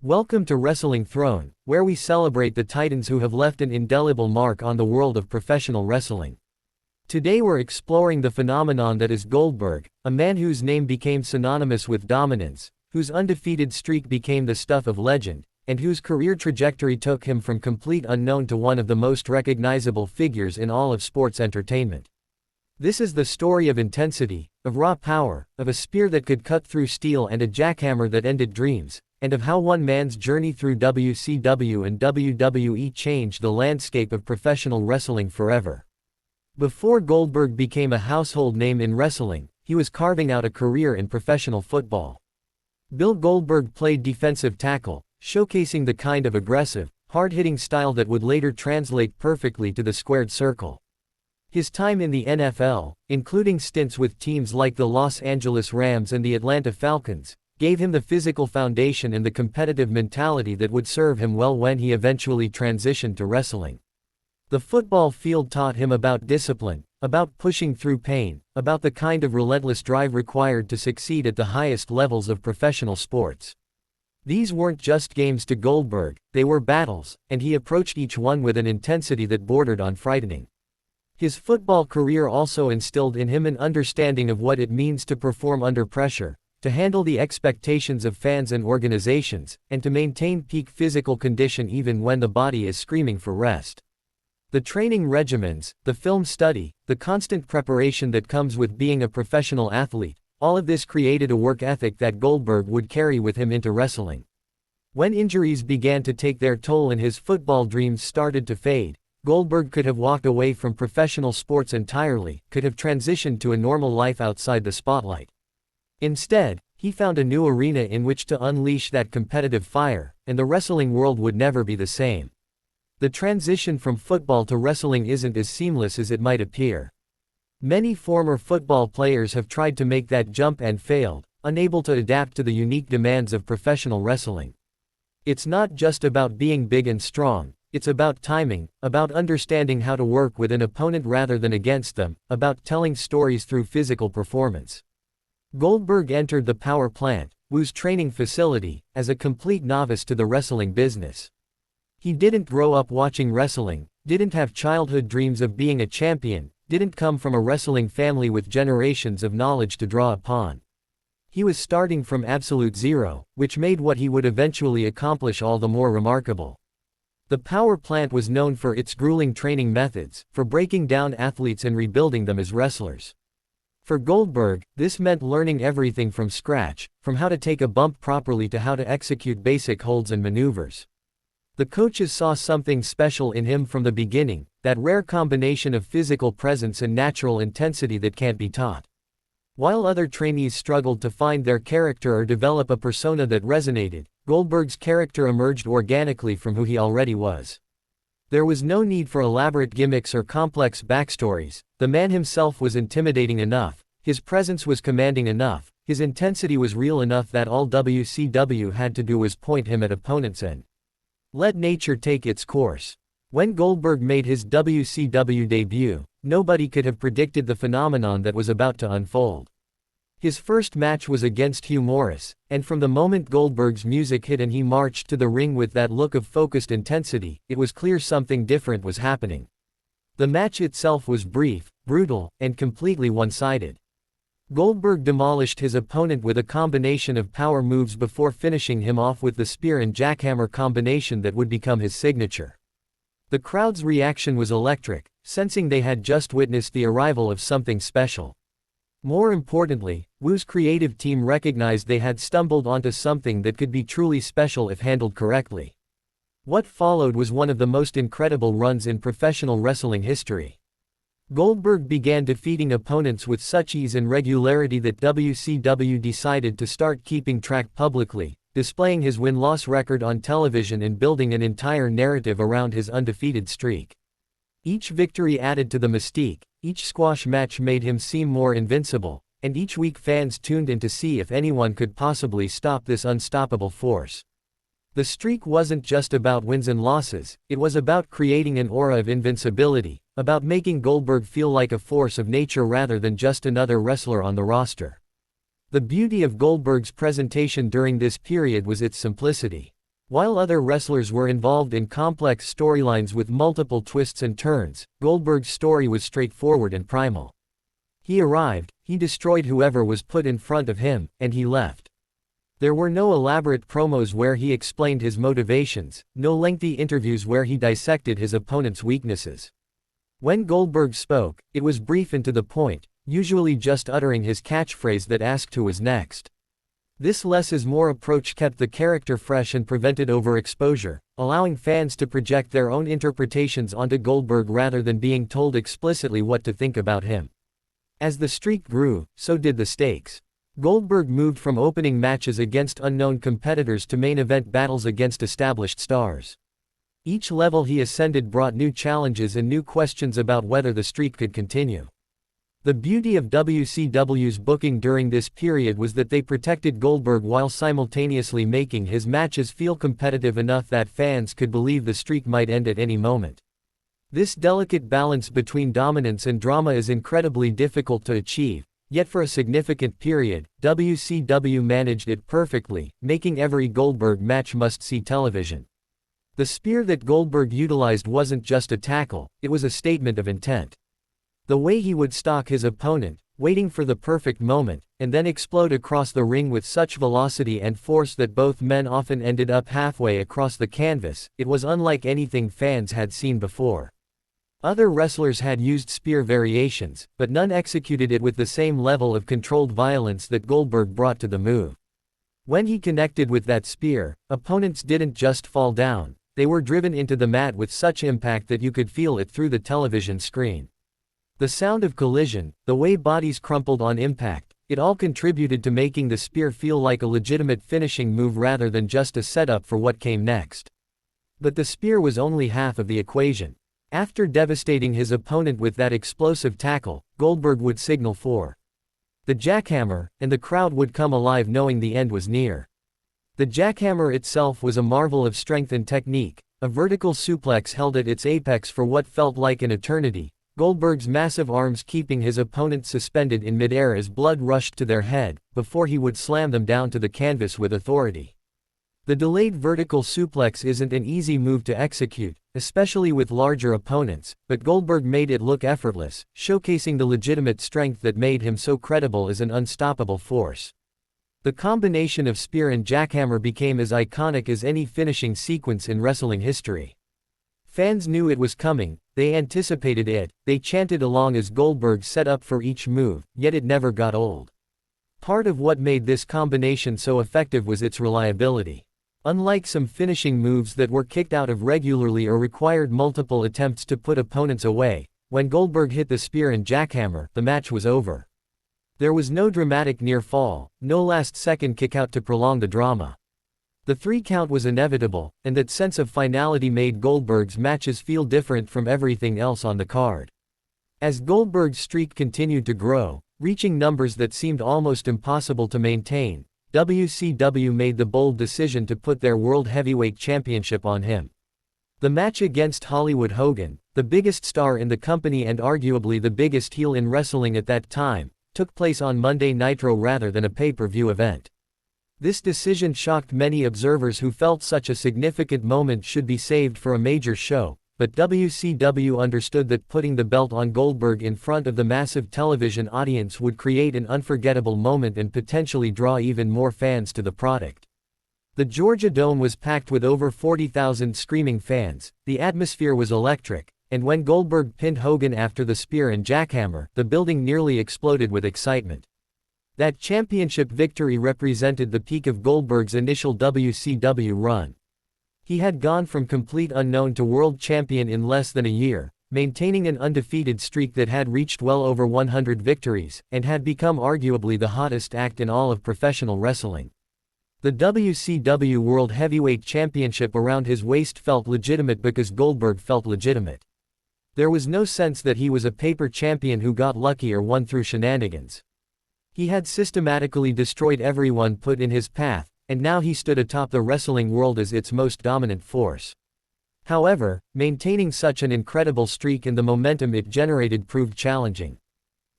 Welcome to Wrestling Throne, where we celebrate the titans who have left an indelible mark on the world of professional wrestling. Today we're exploring the phenomenon that is Goldberg, a man whose name became synonymous with dominance, whose undefeated streak became the stuff of legend, and whose career trajectory took him from complete unknown to one of the most recognizable figures in all of sports entertainment. This is the story of intensity, of raw power, of a spear that could cut through steel and a jackhammer that ended dreams, and of how one man's journey through WCW and WWE changed the landscape of professional wrestling forever. Before Goldberg became a household name in wrestling, he was carving out a career in professional football. Bill Goldberg played defensive tackle, showcasing the kind of aggressive, hard-hitting style that would later translate perfectly to the squared circle. His time in the NFL, including stints with teams like the Los Angeles Rams and the Atlanta Falcons, gave him the physical foundation and the competitive mentality that would serve him well when he eventually transitioned to wrestling. The football field taught him about discipline, about pushing through pain, about the kind of relentless drive required to succeed at the highest levels of professional sports. These weren't just games to Goldberg, they were battles, and he approached each one with an intensity that bordered on frightening. His football career also instilled in him an understanding of what it means to perform under pressure, to handle the expectations of fans and organizations, and to maintain peak physical condition even when the body is screaming for rest. The training regimens, the film study, the constant preparation that comes with being a professional athlete, all of this created a work ethic that Goldberg would carry with him into wrestling. When injuries began to take their toll and his football dreams started to fade, Goldberg could have walked away from professional sports entirely, could have transitioned to a normal life outside the spotlight. Instead, he found a new arena in which to unleash that competitive fire, and the wrestling world would never be the same. The transition from football to wrestling isn't as seamless as it might appear. Many former football players have tried to make that jump and failed, unable to adapt to the unique demands of professional wrestling. It's not just about being big and strong, it's about timing, about understanding how to work with an opponent rather than against them, about telling stories through physical performance. Goldberg entered the power plant, Wu's training facility, as a complete novice to the wrestling business. He didn't grow up watching wrestling, didn't have childhood dreams of being a champion, didn't come from a wrestling family with generations of knowledge to draw upon. He was starting from absolute zero, which made what he would eventually accomplish all the more remarkable. The power plant was known for its grueling training methods, for breaking down athletes and rebuilding them as wrestlers. For Goldberg, this meant learning everything from scratch, from how to take a bump properly to how to execute basic holds and maneuvers. The coaches saw something special in him from the beginning, that rare combination of physical presence and natural intensity that can't be taught. While other trainees struggled to find their character or develop a persona that resonated, Goldberg's character emerged organically from who he already was. There was no need for elaborate gimmicks or complex backstories. The man himself was intimidating enough, his presence was commanding enough, his intensity was real enough that all WCW had to do was point him at opponents and let nature take its course. When Goldberg made his WCW debut, nobody could have predicted the phenomenon that was about to unfold. His first match was against Hugh Morris, and from the moment Goldberg's music hit and he marched to the ring with that look of focused intensity, it was clear something different was happening. The match itself was brief, brutal, and completely one-sided. Goldberg demolished his opponent with a combination of power moves before finishing him off with the spear and jackhammer combination that would become his signature. The crowd's reaction was electric, sensing they had just witnessed the arrival of something special. More importantly, Wu's creative team recognized they had stumbled onto something that could be truly special if handled correctly. What followed was one of the most incredible runs in professional wrestling history. Goldberg began defeating opponents with such ease and regularity that WCW decided to start keeping track publicly, displaying his win-loss record on television and building an entire narrative around his undefeated streak. Each victory added to the mystique, each squash match made him seem more invincible, and each week fans tuned in to see if anyone could possibly stop this unstoppable force. The streak wasn't just about wins and losses, it was about creating an aura of invincibility, about making Goldberg feel like a force of nature rather than just another wrestler on the roster. The beauty of Goldberg's presentation during this period was its simplicity. While other wrestlers were involved in complex storylines with multiple twists and turns, Goldberg's story was straightforward and primal. He arrived, he destroyed whoever was put in front of him, and he left. There were no elaborate promos where he explained his motivations, no lengthy interviews where he dissected his opponent's weaknesses. When Goldberg spoke, it was brief and to the point, usually just uttering his catchphrase that asked who was next. This less is more approach kept the character fresh and prevented overexposure, allowing fans to project their own interpretations onto Goldberg rather than being told explicitly what to think about him. As the streak grew, so did the stakes. Goldberg moved from opening matches against unknown competitors to main event battles against established stars. Each level he ascended brought new challenges and new questions about whether the streak could continue. The beauty of WCW's booking during this period was that they protected Goldberg while simultaneously making his matches feel competitive enough that fans could believe the streak might end at any moment. This delicate balance between dominance and drama is incredibly difficult to achieve, yet for a significant period, WCW managed it perfectly, making every Goldberg match must-see television. The spear that Goldberg utilized wasn't just a tackle, it was a statement of intent. The way he would stalk his opponent, waiting for the perfect moment, and then explode across the ring with such velocity and force that both men often ended up halfway across the canvas, it was unlike anything fans had seen before. Other wrestlers had used spear variations, but none executed it with the same level of controlled violence that Goldberg brought to the move. When he connected with that spear, opponents didn't just fall down, they were driven into the mat with such impact that you could feel it through the television screen. The sound of collision, the way bodies crumpled on impact, it all contributed to making the spear feel like a legitimate finishing move rather than just a setup for what came next. But the spear was only half of the equation. After devastating his opponent with that explosive tackle, Goldberg would signal for the jackhammer, and the crowd would come alive knowing the end was near. The jackhammer itself was a marvel of strength and technique, a vertical suplex held at its apex for what felt like an eternity, Goldberg's massive arms keeping his opponent suspended in midair as blood rushed to their head, before he would slam them down to the canvas with authority. The delayed vertical suplex isn't an easy move to execute, especially with larger opponents, but Goldberg made it look effortless, showcasing the legitimate strength that made him so credible as an unstoppable force. The combination of spear and jackhammer became as iconic as any finishing sequence in wrestling history. Fans knew it was coming, they anticipated it, they chanted along as Goldberg set up for each move, yet it never got old. Part of what made this combination so effective was its reliability. Unlike some finishing moves that were kicked out of regularly or required multiple attempts to put opponents away, when Goldberg hit the spear and jackhammer, the match was over. There was no dramatic near fall, no last-second kick-out to prolong the drama. The 3 count was inevitable, and that sense of finality made Goldberg's matches feel different from everything else on the card. As Goldberg's streak continued to grow, reaching numbers that seemed almost impossible to maintain, WCW made the bold decision to put their World Heavyweight Championship on him. The match against Hollywood Hogan, the biggest star in the company and arguably the biggest heel in wrestling at that time, took place on Monday Nitro rather than a pay-per-view event. This decision shocked many observers who felt such a significant moment should be saved for a major show, but WCW understood that putting the belt on Goldberg in front of the massive television audience would create an unforgettable moment and potentially draw even more fans to the product. The Georgia Dome was packed with over 40,000 screaming fans, the atmosphere was electric, and when Goldberg pinned Hogan after the spear and jackhammer, the building nearly exploded with excitement. That championship victory represented the peak of Goldberg's initial WCW run. He had gone from complete unknown to world champion in less than a year, maintaining an undefeated streak that had reached well over 100 victories, and had become arguably the hottest act in all of professional wrestling. The WCW World Heavyweight Championship around his waist felt legitimate because Goldberg felt legitimate. There was no sense that he was a paper champion who got lucky or won through shenanigans. He had systematically destroyed everyone put in his path, and now he stood atop the wrestling world as its most dominant force. However, maintaining such an incredible streak and the momentum it generated proved challenging.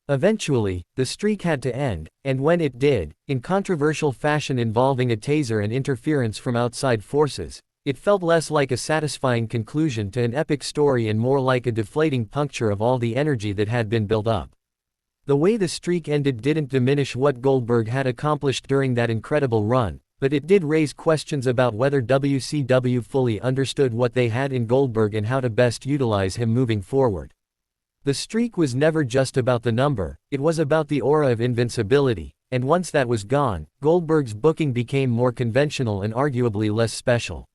Eventually, the streak had to end, and when it did, in controversial fashion involving a taser and interference from outside forces, it felt less like a satisfying conclusion to an epic story and more like a deflating puncture of all the energy that had been built up. The way the streak ended didn't diminish what Goldberg had accomplished during that incredible run, but it did raise questions about whether WCW fully understood what they had in Goldberg and how to best utilize him moving forward. The streak was never just about the number, it was about the aura of invincibility, and once that was gone, Goldberg's booking became more conventional and arguably less special.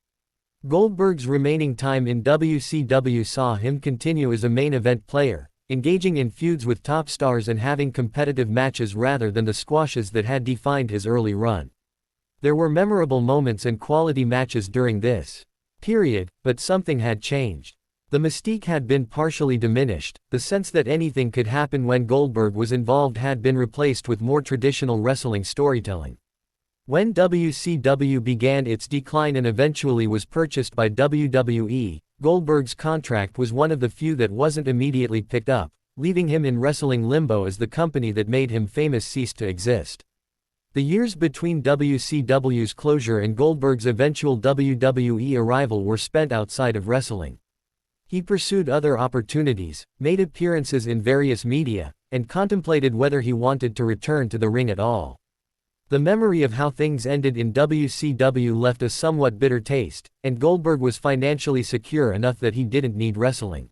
Goldberg's remaining time in WCW saw him continue as a main event player, engaging in feuds with top stars and having competitive matches rather than the squashes that had defined his early run. There were memorable moments and quality matches during this period, but something had changed. The mystique had been partially diminished, the sense that anything could happen when Goldberg was involved had been replaced with more traditional wrestling storytelling. When WCW began its decline and eventually was purchased by WWE, Goldberg's contract was one of the few that wasn't immediately picked up, leaving him in wrestling limbo as the company that made him famous ceased to exist. The years between WCW's closure and Goldberg's eventual WWE arrival were spent outside of wrestling. He pursued other opportunities, made appearances in various media, and contemplated whether he wanted to return to the ring at all. The memory of how things ended in WCW left a somewhat bitter taste, and Goldberg was financially secure enough that he didn't need wrestling.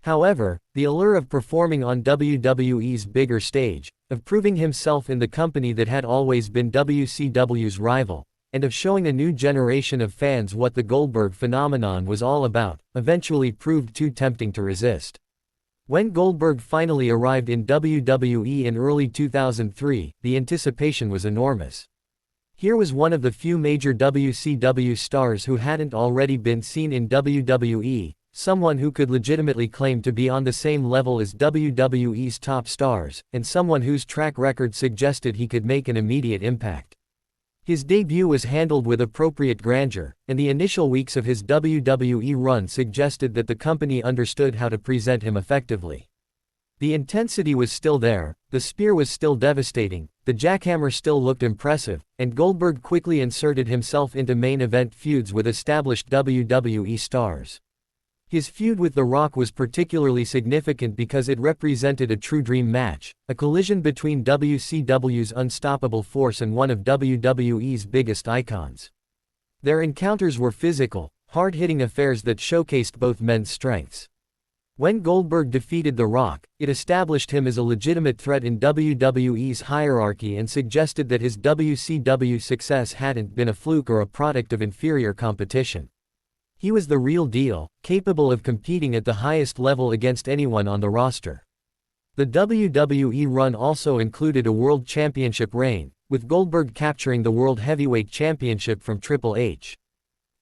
However, the allure of performing on WWE's bigger stage, of proving himself in the company that had always been WCW's rival, and of showing a new generation of fans what the Goldberg phenomenon was all about, eventually proved too tempting to resist. When Goldberg finally arrived in WWE in early 2003, the anticipation was enormous. Here was one of the few major WCW stars who hadn't already been seen in WWE, someone who could legitimately claim to be on the same level as WWE's top stars, and someone whose track record suggested he could make an immediate impact. His debut was handled with appropriate grandeur, and the initial weeks of his WWE run suggested that the company understood how to present him effectively. The intensity was still there, the spear was still devastating, the jackhammer still looked impressive, and Goldberg quickly inserted himself into main event feuds with established WWE stars. His feud with The Rock was particularly significant because it represented a true dream match, a collision between WCW's unstoppable force and one of WWE's biggest icons. Their encounters were physical, hard-hitting affairs that showcased both men's strengths. When Goldberg defeated The Rock, it established him as a legitimate threat in WWE's hierarchy and suggested that his WCW success hadn't been a fluke or a product of inferior competition. He was the real deal, capable of competing at the highest level against anyone on the roster. The WWE run also included a World Championship reign, with Goldberg capturing the World Heavyweight Championship from Triple H.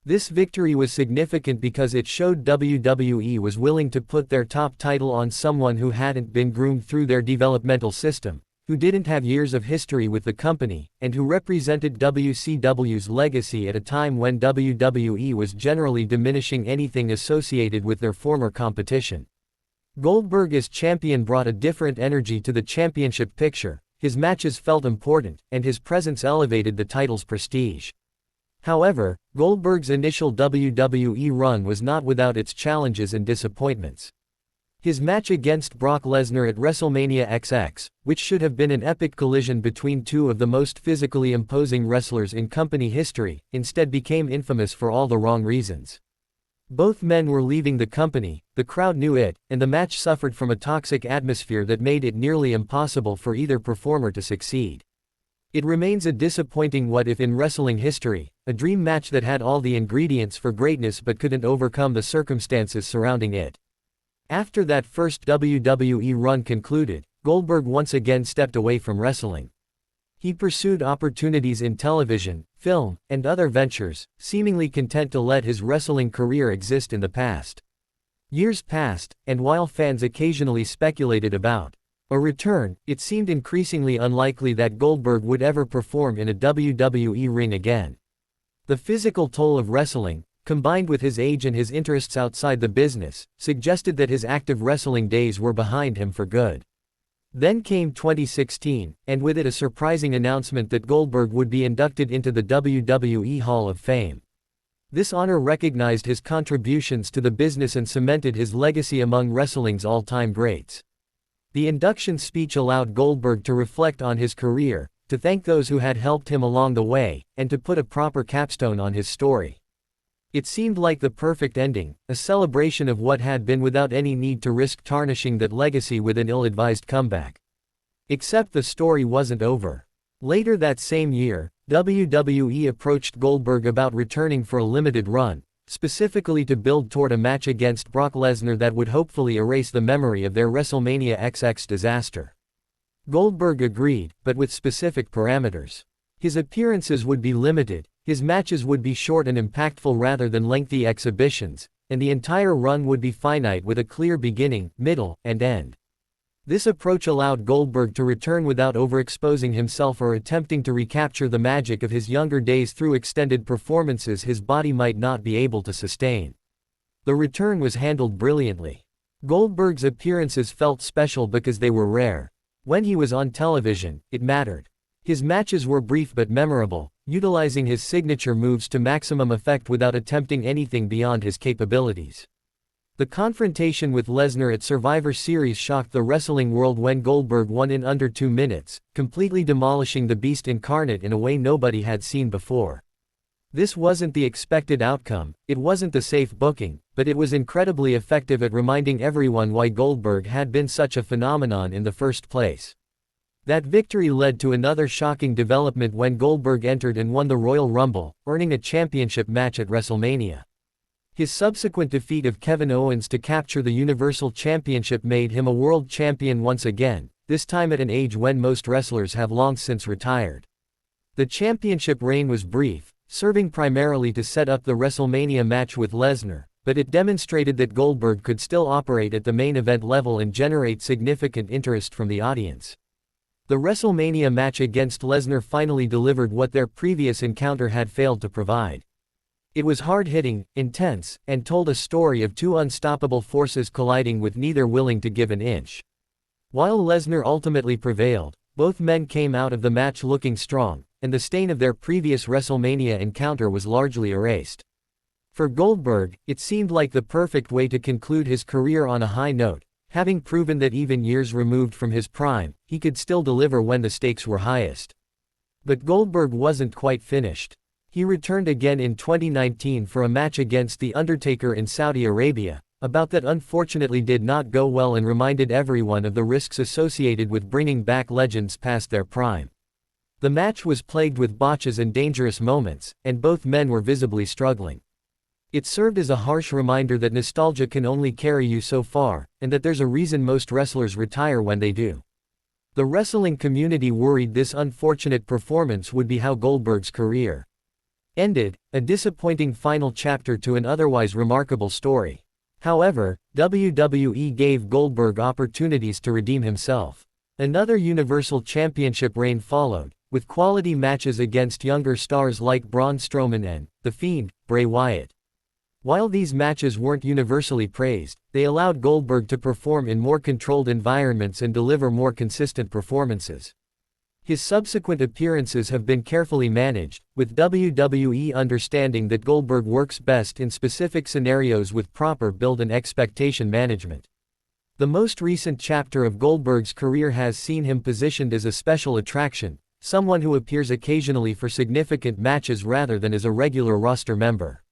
This victory was significant because it showed WWE was willing to put their top title on someone who hadn't been groomed through their developmental system, who didn't have years of history with the company, and who represented WCW's legacy at a time when WWE was generally diminishing anything associated with their former competition. Goldberg as champion brought a different energy to the championship picture, his matches felt important, and his presence elevated the title's prestige. However, Goldberg's initial WWE run was not without its challenges and disappointments. His match against Brock Lesnar at WrestleMania XX, which should have been an epic collision between two of the most physically imposing wrestlers in company history, instead became infamous for all the wrong reasons. Both men were leaving the company, the crowd knew it, and the match suffered from a toxic atmosphere that made it nearly impossible for either performer to succeed. It remains a disappointing what-if in wrestling history, a dream match that had all the ingredients for greatness but couldn't overcome the circumstances surrounding it. After that first WWE run concluded, Goldberg once again stepped away from wrestling. He pursued opportunities in television, film, and other ventures, seemingly content to let his wrestling career exist in the past. Years passed, and while fans occasionally speculated about a return, it seemed increasingly unlikely that Goldberg would ever perform in a WWE ring again. The physical toll of wrestling, combined with his age and his interests outside the business, suggested that his active wrestling days were behind him for good. Then came 2016, and with it a surprising announcement that Goldberg would be inducted into the WWE Hall of Fame. This honor recognized his contributions to the business and cemented his legacy among wrestling's all-time greats. The induction speech allowed Goldberg to reflect on his career, to thank those who had helped him along the way, and to put a proper capstone on his story. It seemed like the perfect ending, a celebration of what had been without any need to risk tarnishing that legacy with an ill-advised comeback. Except the story wasn't over. Later that same year, WWE approached Goldberg about returning for a limited run, specifically to build toward a match against Brock Lesnar that would hopefully erase the memory of their WrestleMania XX disaster. Goldberg agreed, but with specific parameters. His appearances would be limited, his matches would be short and impactful rather than lengthy exhibitions, and the entire run would be finite with a clear beginning, middle, and end. This approach allowed Goldberg to return without overexposing himself or attempting to recapture the magic of his younger days through extended performances his body might not be able to sustain. The return was handled brilliantly. Goldberg's appearances felt special because they were rare. When he was on television, it mattered. His matches were brief but memorable, utilizing his signature moves to maximum effect without attempting anything beyond his capabilities. The confrontation with Lesnar at Survivor Series shocked the wrestling world when Goldberg won in under 2 minutes, completely demolishing the Beast incarnate in a way nobody had seen before. This wasn't the expected outcome, it wasn't the safe booking, but it was incredibly effective at reminding everyone why Goldberg had been such a phenomenon in the first place. That victory led to another shocking development when Goldberg entered and won the Royal Rumble, earning a championship match at WrestleMania. His subsequent defeat of Kevin Owens to capture the Universal Championship made him a world champion once again, this time at an age when most wrestlers have long since retired. The championship reign was brief, serving primarily to set up the WrestleMania match with Lesnar, but it demonstrated that Goldberg could still operate at the main event level and generate significant interest from the audience. The WrestleMania match against Lesnar finally delivered what their previous encounter had failed to provide. It was hard-hitting, intense, and told a story of two unstoppable forces colliding with neither willing to give an inch. While Lesnar ultimately prevailed, both men came out of the match looking strong, and the stain of their previous WrestleMania encounter was largely erased. For Goldberg, it seemed like the perfect way to conclude his career on a high note, having proven that even years removed from his prime, he could still deliver when the stakes were highest. But Goldberg wasn't quite finished. He returned again in 2019 for a match against The Undertaker in Saudi Arabia, a bout that unfortunately did not go well and reminded everyone of the risks associated with bringing back legends past their prime. The match was plagued with botches and dangerous moments, and both men were visibly struggling. It served as a harsh reminder that nostalgia can only carry you so far, and that there's a reason most wrestlers retire when they do. The wrestling community worried this unfortunate performance would be how Goldberg's career ended, a disappointing final chapter to an otherwise remarkable story. However, WWE gave Goldberg opportunities to redeem himself. Another Universal Championship reign followed, with quality matches against younger stars like Braun Strowman and The Fiend, Bray Wyatt. While these matches weren't universally praised, they allowed Goldberg to perform in more controlled environments and deliver more consistent performances. His subsequent appearances have been carefully managed, with WWE understanding that Goldberg works best in specific scenarios with proper build and expectation management. The most recent chapter of Goldberg's career has seen him positioned as a special attraction, someone who appears occasionally for significant matches rather than as a regular roster member.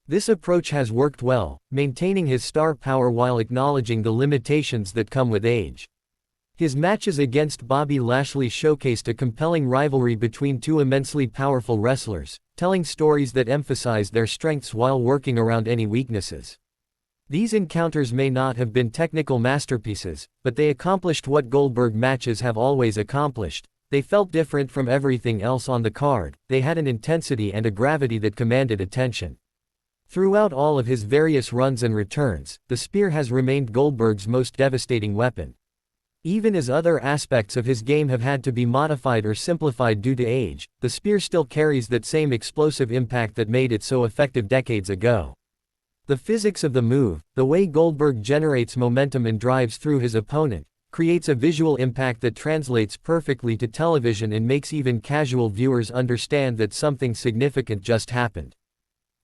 This approach has worked well, maintaining his star power while acknowledging the limitations that come with age. His matches against Bobby Lashley showcased a compelling rivalry between two immensely powerful wrestlers, telling stories that emphasize their strengths while working around any weaknesses. These encounters may not have been technical masterpieces, but they accomplished what Goldberg matches have always accomplished. They felt different from everything else on the card, they had an intensity and a gravity that commanded attention. Throughout all of his various runs and returns, the spear has remained Goldberg's most devastating weapon. Even as other aspects of his game have had to be modified or simplified due to age, the spear still carries that same explosive impact that made it so effective decades ago. The physics of the move, the way Goldberg generates momentum and drives through his opponent, creates a visual impact that translates perfectly to television and makes even casual viewers understand that something significant just happened.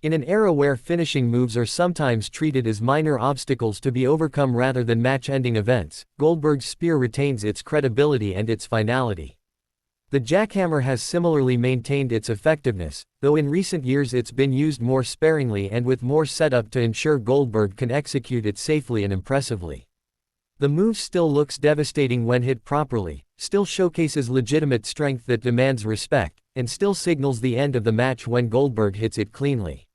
In an era where finishing moves are sometimes treated as minor obstacles to be overcome rather than match-ending events, Goldberg's spear retains its credibility and its finality. The jackhammer has similarly maintained its effectiveness, though in recent years it's been used more sparingly and with more setup to ensure Goldberg can execute it safely and impressively. The move still looks devastating when hit properly, still showcases legitimate strength that demands respect, and still signals the end of the match when Goldberg hits it cleanly.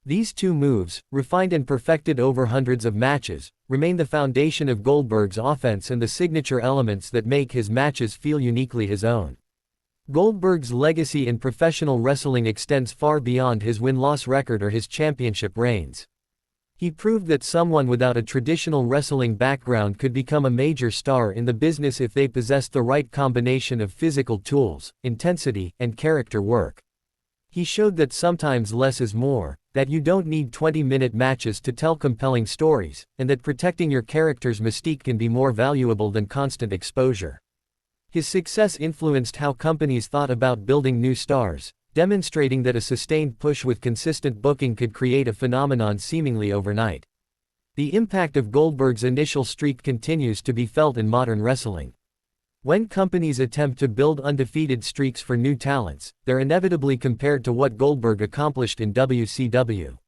These two moves, refined and perfected over hundreds of matches, remain the foundation of Goldberg's offense and the signature elements that make his matches feel uniquely his own. Goldberg's legacy in professional wrestling extends far beyond his win-loss record or his championship reigns. He proved that someone without a traditional wrestling background could become a major star in the business if they possessed the right combination of physical tools, intensity, and character work. He showed that sometimes less is more, that you don't need 20-minute matches to tell compelling stories, and that protecting your character's mystique can be more valuable than constant exposure. His success influenced how companies thought about building new stars, demonstrating that a sustained push with consistent booking could create a phenomenon seemingly overnight. The impact of Goldberg's initial streak continues to be felt in modern wrestling. When companies attempt to build undefeated streaks for new talents, they're inevitably compared to what Goldberg accomplished in WCW.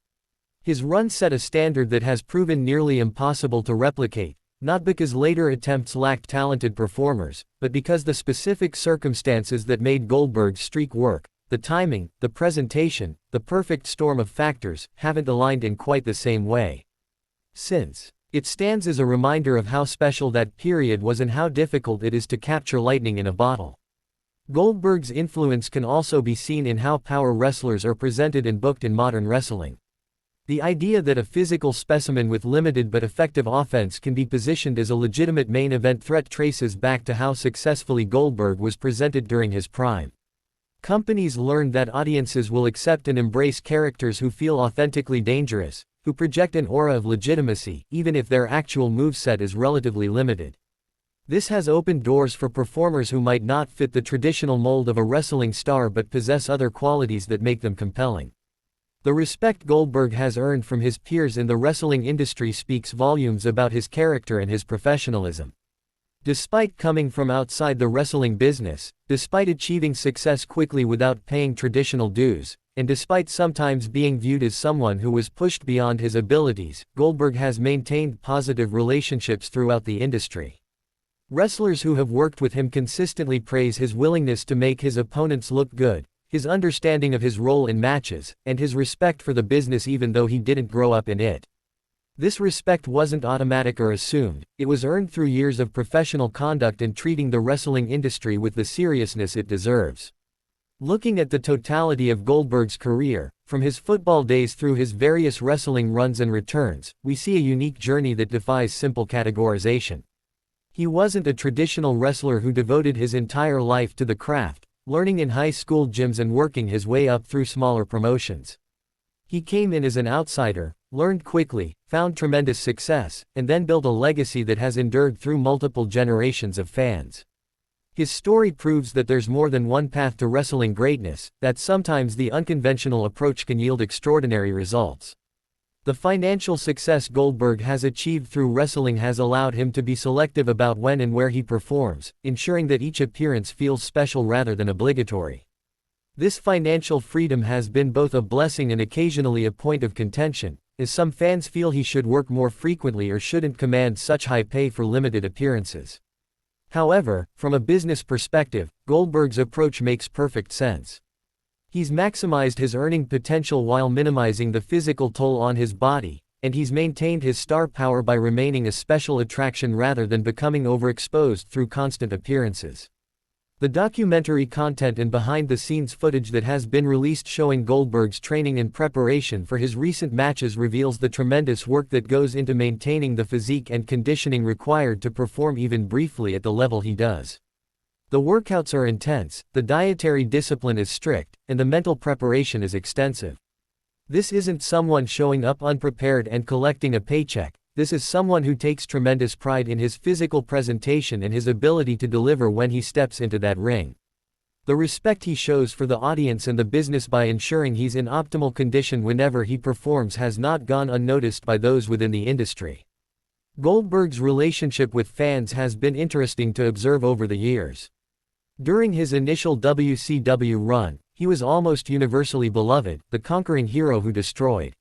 His run set a standard that has proven nearly impossible to replicate, not because later attempts lacked talented performers, but because the specific circumstances that made Goldberg's streak work, the timing, the presentation, the perfect storm of factors, haven't aligned in quite the same way since. It stands as a reminder of how special that period was and how difficult it is to capture lightning in a bottle. Goldberg's influence can also be seen in how power wrestlers are presented and booked in modern wrestling. The idea that a physical specimen with limited but effective offense can be positioned as a legitimate main event threat traces back to how successfully Goldberg was presented during his prime. Companies learned that audiences will accept and embrace characters who feel authentically dangerous, who project an aura of legitimacy, even if their actual moveset is relatively limited. This has opened doors for performers who might not fit the traditional mold of a wrestling star but possess other qualities that make them compelling. The respect Goldberg has earned from his peers in the wrestling industry speaks volumes about his character and his professionalism. Despite coming from outside the wrestling business, despite achieving success quickly without paying traditional dues, and despite sometimes being viewed as someone who was pushed beyond his abilities, Goldberg has maintained positive relationships throughout the industry. Wrestlers who have worked with him consistently praise his willingness to make his opponents look good, his understanding of his role in matches, and his respect for the business even though he didn't grow up in it. This respect wasn't automatic or assumed, it was earned through years of professional conduct and treating the wrestling industry with the seriousness it deserves. Looking at the totality of Goldberg's career, from his football days through his various wrestling runs and returns, we see a unique journey that defies simple categorization. He wasn't a traditional wrestler who devoted his entire life to the craft, learning in high school gyms and working his way up through smaller promotions. He came in as an outsider, learned quickly, found tremendous success, and then built a legacy that has endured through multiple generations of fans. His story proves that there's more than one path to wrestling greatness, that sometimes the unconventional approach can yield extraordinary results. The financial success Goldberg has achieved through wrestling has allowed him to be selective about when and where he performs, ensuring that each appearance feels special rather than obligatory. This financial freedom has been both a blessing and occasionally a point of contention, as some fans feel he should work more frequently or shouldn't command such high pay for limited appearances. However, from a business perspective, Goldberg's approach makes perfect sense. He's maximized his earning potential while minimizing the physical toll on his body, and he's maintained his star power by remaining a special attraction rather than becoming overexposed through constant appearances. The documentary content and behind-the-scenes footage that has been released showing Goldberg's training and preparation for his recent matches reveals the tremendous work that goes into maintaining the physique and conditioning required to perform even briefly at the level he does. The workouts are intense, the dietary discipline is strict, and the mental preparation is extensive. This isn't someone showing up unprepared and collecting a paycheck. this is someone who takes tremendous pride in his physical presentation and his ability to deliver when he steps into that ring. The respect he shows for the audience and the business by ensuring he's in optimal condition whenever he performs has not gone unnoticed by those within the industry. Goldberg's relationship with fans has been interesting to observe over the years. During his initial WCW run, he was almost universally beloved, the conquering hero who destroyed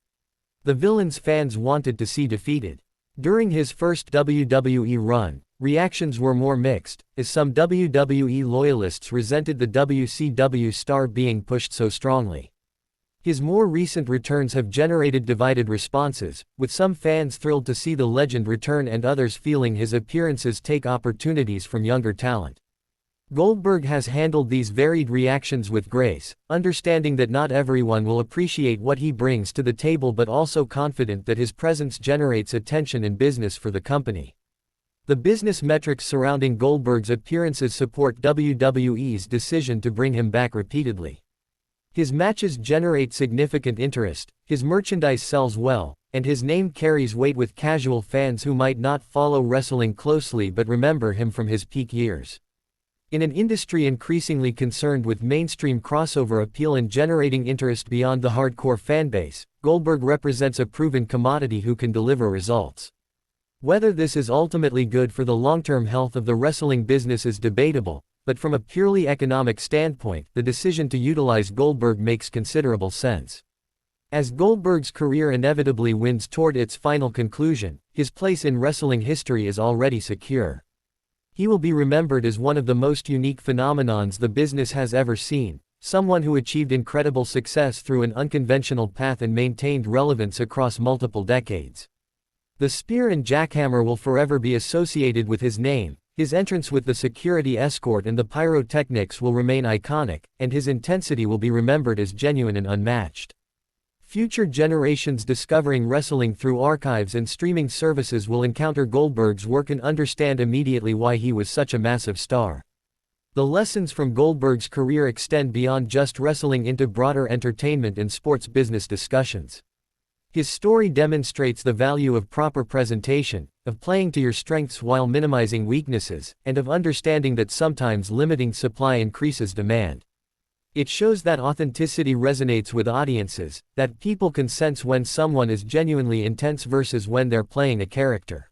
the villains fans wanted to see defeated. During his first WWE run, reactions were more mixed, as some WWE loyalists resented the WCW star being pushed so strongly. His more recent returns have generated divided responses, with some fans thrilled to see the legend return and others feeling his appearances take opportunities from younger talent. Goldberg has handled these varied reactions with grace, understanding that not everyone will appreciate what he brings to the table but also confident that his presence generates attention and business for the company. The business metrics surrounding Goldberg's appearances support WWE's decision to bring him back repeatedly. His matches generate significant interest, his merchandise sells well, and his name carries weight with casual fans who might not follow wrestling closely but remember him from his peak years. In an industry increasingly concerned with mainstream crossover appeal and generating interest beyond the hardcore fanbase, Goldberg represents a proven commodity who can deliver results. Whether this is ultimately good for the long-term health of the wrestling business is debatable, but from a purely economic standpoint, the decision to utilize Goldberg makes considerable sense. As Goldberg's career inevitably winds toward its final conclusion, his place in wrestling history is already secure. He will be remembered as one of the most unique phenomenons the business has ever seen, someone who achieved incredible success through an unconventional path and maintained relevance across multiple decades. The spear and jackhammer will forever be associated with his name, his entrance with the security escort and the pyrotechnics will remain iconic, and his intensity will be remembered as genuine and unmatched. Future generations discovering wrestling through archives and streaming services will encounter Goldberg's work and understand immediately why he was such a massive star. The lessons from Goldberg's career extend beyond just wrestling into broader entertainment and sports business discussions. His story demonstrates the value of proper presentation, of playing to your strengths while minimizing weaknesses, and of understanding that sometimes limiting supply increases demand. It shows that authenticity resonates with audiences, that people can sense when someone is genuinely intense versus when they're playing a character.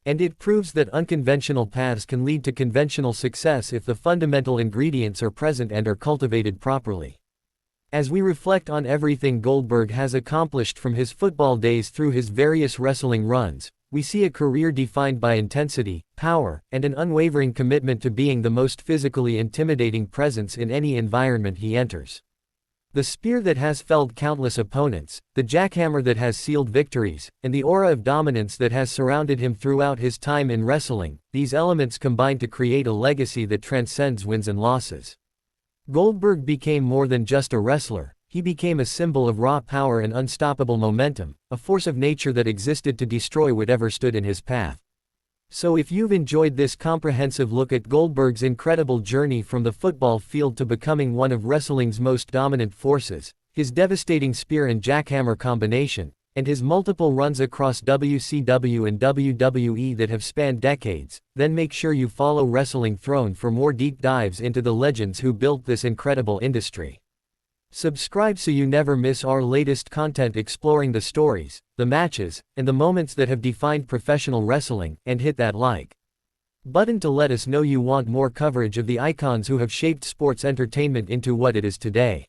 And it proves that unconventional paths can lead to conventional success if the fundamental ingredients are present and are cultivated properly. As we reflect on everything Goldberg has accomplished from his football days through his various wrestling runs, we see a career defined by intensity, power, and an unwavering commitment to being the most physically intimidating presence in any environment he enters. The spear that has felled countless opponents, the jackhammer that has sealed victories, and the aura of dominance that has surrounded him throughout his time in wrestling, these elements combine to create a legacy that transcends wins and losses. Goldberg became more than just a wrestler. He became a symbol of raw power and unstoppable momentum, a force of nature that existed to destroy whatever stood in his path. So if you've enjoyed this comprehensive look at Goldberg's incredible journey from the football field to becoming one of wrestling's most dominant forces, his devastating spear and jackhammer combination, and his multiple runs across WCW and WWE that have spanned decades, then make sure you follow Wrestling Throne for more deep dives into the legends who built this incredible industry. Subscribe so you never miss our latest content exploring the stories, the matches, and the moments that have defined professional wrestling, and hit that like button to let us know you want more coverage of the icons who have shaped sports entertainment into what it is today.